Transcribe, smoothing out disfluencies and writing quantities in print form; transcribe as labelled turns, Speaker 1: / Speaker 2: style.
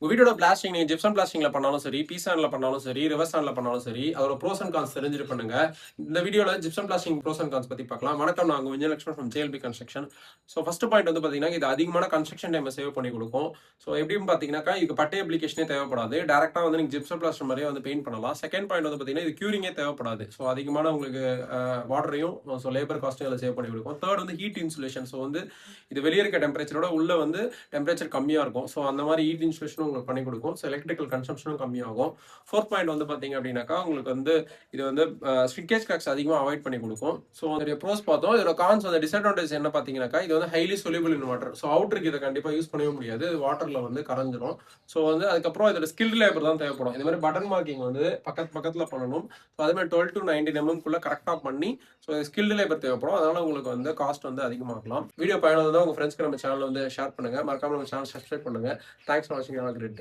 Speaker 1: உங்க வீட்டோட பிளாஸ்டிங் நீங்க ஜிப்சம் பிளாஸ்டிங்ல பண்ணாலும் சரி, பீசான்ல பண்ணாலும் சரி, ரிவர்ஸ் சாண்ட்ல பண்ணாலும் சரி, அதோட ப்ரோஸ் அண்ட் கான்ஸ் தெரிஞ்சுட்டு பண்ணுங்க. இந்த வீடியோல gypsum plastering pros and cons பத்தி பார்க்கலாம். வணக்கம், நான் உங்க Vijayalakshmi from JLP construction. So first point வந்து பார்த்தீங்கன்னா, இது அதிகமான கன்ஸ்ட்ரக்ஷன் டைமை சேவ் பண்ணி கொடுக்கும். ஸோ எப்படின்னு பார்த்தீங்கன்னாக்கா, இதுக்கு பட்டை அப்ளிகேஷனே தேவைப்படாது. டேரக்டா வந்து நீங்க ஜிப்சம் பிளாஸ்டர் மாதிரியே வந்து பெயிண்ட் பண்ணலாம். செகண்ட் பாயிண்ட் வந்து பார்த்தீங்கன்னா, இது கியூரிங்கே தேவைப்படாது. ஸோ அதிகமான உங்களுக்கு வாட்டரையும் லேபர் காஸ்ட்டையும் அதில் சேவ் பண்ணி கொடுக்கும். தேர்ட் வந்து ஹீட் இன்சுலேஷன். ஸோ வந்து இது வெளியே இருக்க டெம்பரேச்சரோட உள்ள வந்து டெம்பரேச்சர் கம்மியாக இருக்கும். ஸோ அந்த மாதிரி ஹீட் இன்சுலேஷனும் உங்களுக்கு பண்ணி கொடுக்கும். ஸோ எலக்ட்ரிக்கல் கன்சம்ஷனும் கம்மியாகும். ஃபோர்த் பாயிண்ட் வந்து பார்த்தீங்க அப்படின்னாக்கா, உங்களுக்கு வந்து இது வந்து ஸ்ட்ரிக்கேஜ் கிராக்ஸ் அதிகமாக அவாய்ட் பண்ணி கொடுக்கும். ஸோ அதோடைய ப்ரோஸ் பார்த்தோம். இதோட கான்ஸ் வந்து டிஸ்அட்வான்டேஜ் என்ன பார்த்தீங்கன்னாக்கா, இது வந்து ஹைலி சொலிபிள் இன் வாட்டர். ஸோ அவுட்டருக்கு இதை கண்டிப்பாக யூஸ் பண்ணவே முடியாது. வாட்டரில் வந்து கரைஞ்சிரும். ஸோ வந்து அதுக்கப்புறம் இதோட ஸ்கில்ட் லேபர் தான் தேவைப்படும். இந்த மாதிரி பட்டன் மார்க்கிங் வந்து பக்கத்தில் பண்ணணும். ஸோ அதே மாதிரி 12 to 19 mm கரெக்டாக பண்ணி ஸோ ஸ்கில்டு லேபர் தேவைப்படும். அதனால உங்களுக்கு வந்து காஸ்ட் வந்து அதிகமாகலாம். வீடியோ பயனுள்ளதாக உங்கள் ஃப்ரெண்ட்ஸ்க்கு நம்ம சேனல் வந்து ஷேர் பண்ணுங்க. மறக்காம நம்ம சேனல் சப்ஸ்கிரைப் பண்ணுங்க. தேங்க்ஸ் ஃபார் வாட்சிங்.